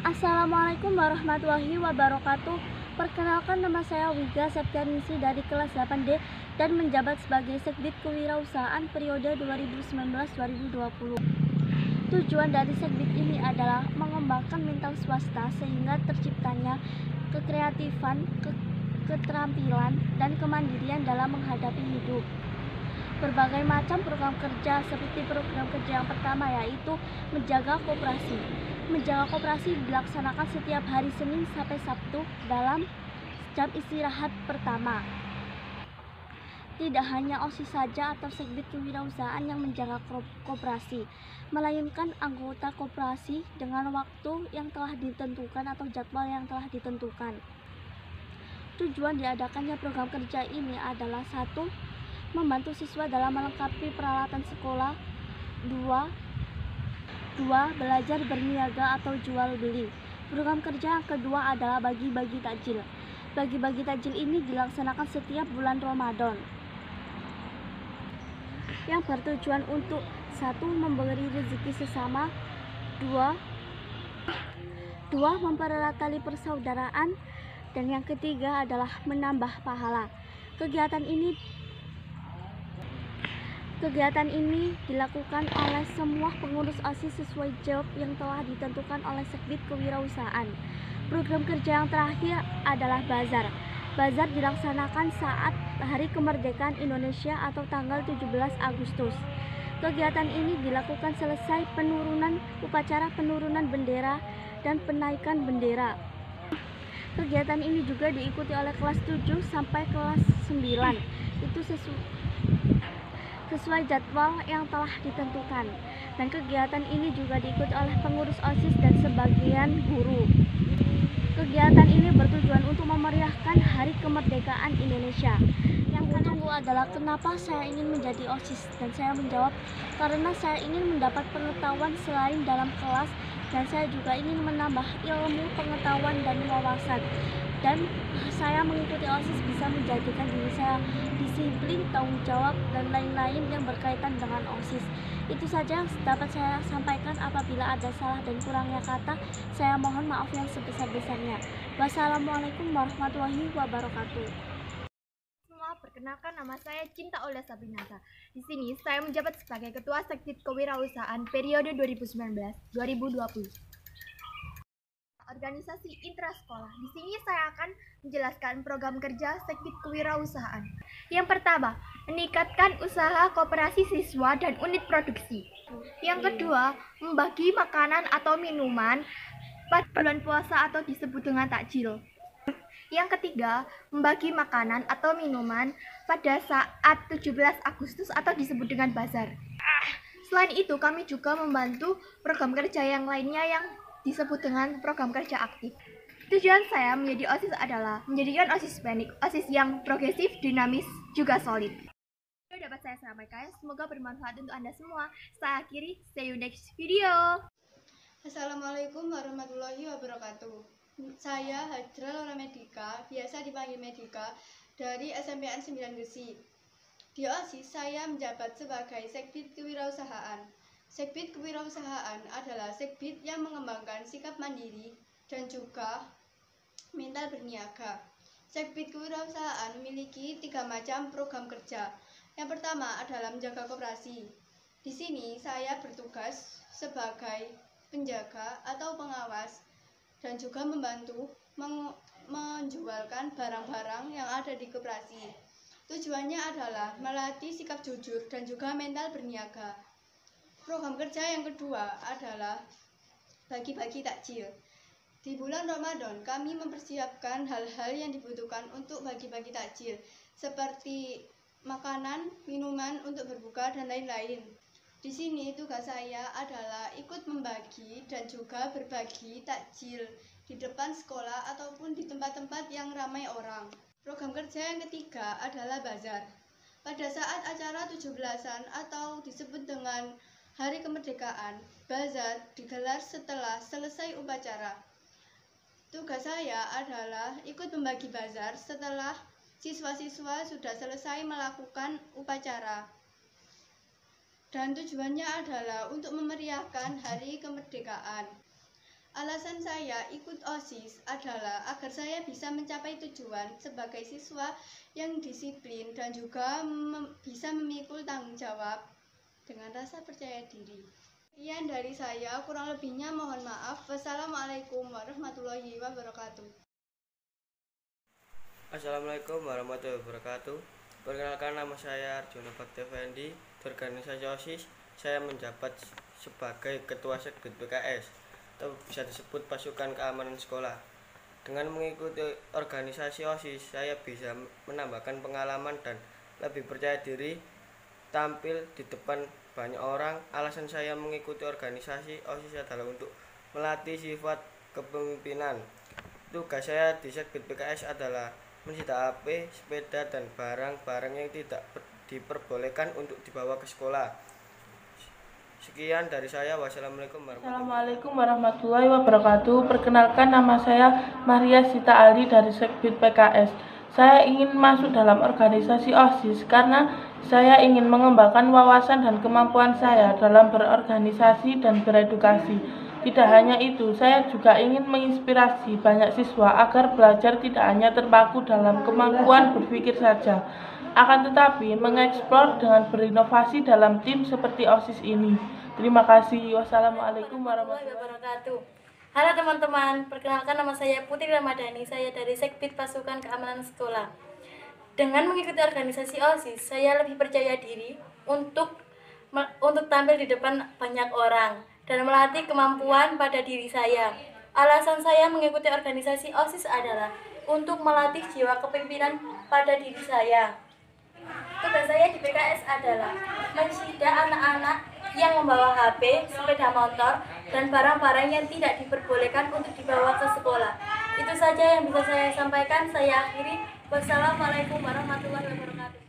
Assalamualaikum warahmatullahi wabarakatuh. Perkenalkan, nama saya Wiga Septianingsih dari kelas 8D dan menjabat sebagai Sekbid Kewirausahaan periode 2019-2020. Tujuan dari Sekbid ini adalah mengembangkan mental swasta sehingga terciptanya kekreatifan, keterampilan, dan kemandirian dalam menghadapi hidup. Berbagai macam program kerja, seperti program kerja yang pertama yaitu menjaga koperasi. Menjaga koperasi dilaksanakan setiap hari Senin sampai Sabtu dalam jam istirahat pertama. Tidak hanya OSIS saja atau Sekbid Kewirausahaan yang menjaga koperasi, melainkan anggota koperasi dengan waktu yang telah ditentukan atau jadwal yang telah ditentukan. Tujuan diadakannya program kerja ini adalah: 1. Membantu siswa dalam melengkapi peralatan sekolah. 2. Belajar berniaga atau jual beli. Program kerja yang kedua adalah bagi-bagi takjil. Bagi-bagi takjil ini dilaksanakan setiap bulan Ramadan, yang bertujuan untuk: 1. Memberi rezeki sesama. 2. Mempererat tali persaudaraan. Dan yang ketiga adalah menambah pahala. Kegiatan ini dilakukan oleh semua pengurus OSIS sesuai job yang telah ditentukan oleh Sekbid Kewirausahaan. Program kerja yang terakhir adalah bazar. Bazar dilaksanakan saat Hari Kemerdekaan Indonesia atau tanggal 17 Agustus. Kegiatan ini dilakukan selesai upacara penurunan bendera dan penaikan bendera. Kegiatan ini juga diikuti oleh kelas 7 sampai kelas 9. Itu sesuai jadwal yang telah ditentukan. Dan kegiatan ini juga diikuti oleh pengurus OSIS dan sebagian guru. Kegiatan ini bertujuan untuk memeriahkan Hari Kemerdekaan Indonesia. Yang tunggu adalah kenapa saya ingin menjadi OSIS, dan saya menjawab karena saya ingin mendapat pengetahuan selain dalam kelas, dan saya juga ingin menambah ilmu, pengetahuan, dan wawasan. Dan saya mengikuti OSIS bisa menjadikan diri saya disiplin, tanggung jawab, dan lain-lain yang berkaitan dengan OSIS. Itu saja yang dapat saya sampaikan. Apabila ada salah dan kurangnya kata, saya mohon maaf yang sebesar-besarnya. Wassalamualaikum warahmatullahi wabarakatuh. Semua, perkenalkan, nama saya Cinta Ola Sabrinata. Di sini saya menjabat sebagai Ketua Sekbid Kewirausahaan periode 2019-2020. Organisasi intrasekolah. Di sini saya akan menjelaskan program kerja Sekbid Kewirausahaan. Yang pertama, meningkatkan usaha koperasi siswa dan unit produksi. Yang kedua, membagi makanan atau minuman pada bulan puasa atau disebut dengan takjil. Yang ketiga, membagi makanan atau minuman pada saat 17 Agustus atau disebut dengan bazar. Selain itu, kami juga membantu program kerja yang lainnya yang disebut dengan program kerja aktif. Tujuan saya menjadi OSIS adalah menjadikan OSIS Panik, OSIS yang progresif, dinamis, juga solid. Itu dapat saya sampaikan, semoga bermanfaat untuk Anda semua. Saya akhiri, see you next video. Assalamualaikum warahmatullahi wabarakatuh. Saya Hajra Laura Medika, biasa dipanggil Medika, dari SMPN 9 Gresik. Di OSIS saya menjabat sebagai Sekbid Kewirausahaan. Sekbid Kewirausahaan adalah sekbid yang mengembangkan sikap mandiri dan juga mental berniaga. Sekbid Kewirausahaan memiliki 3 macam program kerja. Yang pertama adalah menjaga koperasi. Di sini saya bertugas sebagai penjaga atau pengawas dan juga membantu menjualkan barang-barang yang ada di koperasi. Tujuannya adalah melatih sikap jujur dan juga mental berniaga. Program kerja yang kedua adalah bagi-bagi takjil. Di bulan Ramadan kami mempersiapkan hal-hal yang dibutuhkan untuk bagi-bagi takjil, seperti makanan, minuman untuk berbuka, dan lain-lain. Di sini tugas saya adalah ikut membagi dan juga berbagi takjil di depan sekolah ataupun di tempat-tempat yang ramai orang. Program kerja yang ketiga adalah bazar. Pada saat acara 17-an atau disebut dengan Hari Kemerdekaan, bazar digelar setelah selesai upacara. Tugas saya adalah ikut membagi bazar setelah siswa-siswa sudah selesai melakukan upacara. Dan tujuannya adalah untuk memeriahkan Hari Kemerdekaan. Alasan saya ikut OSIS adalah agar saya bisa mencapai tujuan sebagai siswa yang disiplin dan juga bisa memikul tanggung jawab dengan rasa percaya diri. Sekian dari saya, kurang lebihnya mohon maaf. Wassalamualaikum warahmatullahi wabarakatuh. Assalamualaikum warahmatullahi wabarakatuh. Perkenalkan, nama saya Arjuna Bakti Effendi. Di organisasi OSIS, saya menjabat sebagai Ketua Sekbid PKS, atau bisa disebut Pasukan Keamanan Sekolah. Dengan mengikuti organisasi OSIS, saya bisa menambahkan pengalaman dan lebih percaya diri tampil di depan banyak orang. Alasan saya mengikuti organisasi OSIS adalah untuk melatih sifat kepemimpinan. Tugas saya di Sekbid PKS adalah menyita HP, sepeda, dan barang-barang yang tidak diperbolehkan untuk dibawa ke sekolah. Sekian dari saya. Wassalamualaikum warahmatullahi wabarakatuh. Perkenalkan, nama saya Maria Sita Ali dari Sekbid PKS. Saya ingin masuk dalam organisasi OSIS karena saya ingin mengembangkan wawasan dan kemampuan saya dalam berorganisasi dan beredukasi. Tidak hanya itu, saya juga ingin menginspirasi banyak siswa agar belajar tidak hanya terpaku dalam kemampuan berpikir saja, akan tetapi mengeksplor dengan berinovasi dalam tim seperti OSIS ini. Terima kasih. Wassalamualaikum warahmatullahi wabarakatuh. Halo teman-teman, perkenalkan, nama saya Putri Ramadhani, saya dari Sekbid Pasukan Keamanan Sekolah. Dengan mengikuti organisasi OSIS, saya lebih percaya diri untuk tampil di depan banyak orang dan melatih kemampuan pada diri saya. Alasan saya mengikuti organisasi OSIS adalah untuk melatih jiwa kepemimpinan pada diri saya. Tugas saya di PKS adalah mencegah anak-anak yang membawa HP, sepeda motor, dan barang-barang yang tidak diperbolehkan untuk dibawa ke sekolah. Itu saja yang bisa saya sampaikan. Saya akhiri. Wassalamualaikum warahmatullahi wabarakatuh.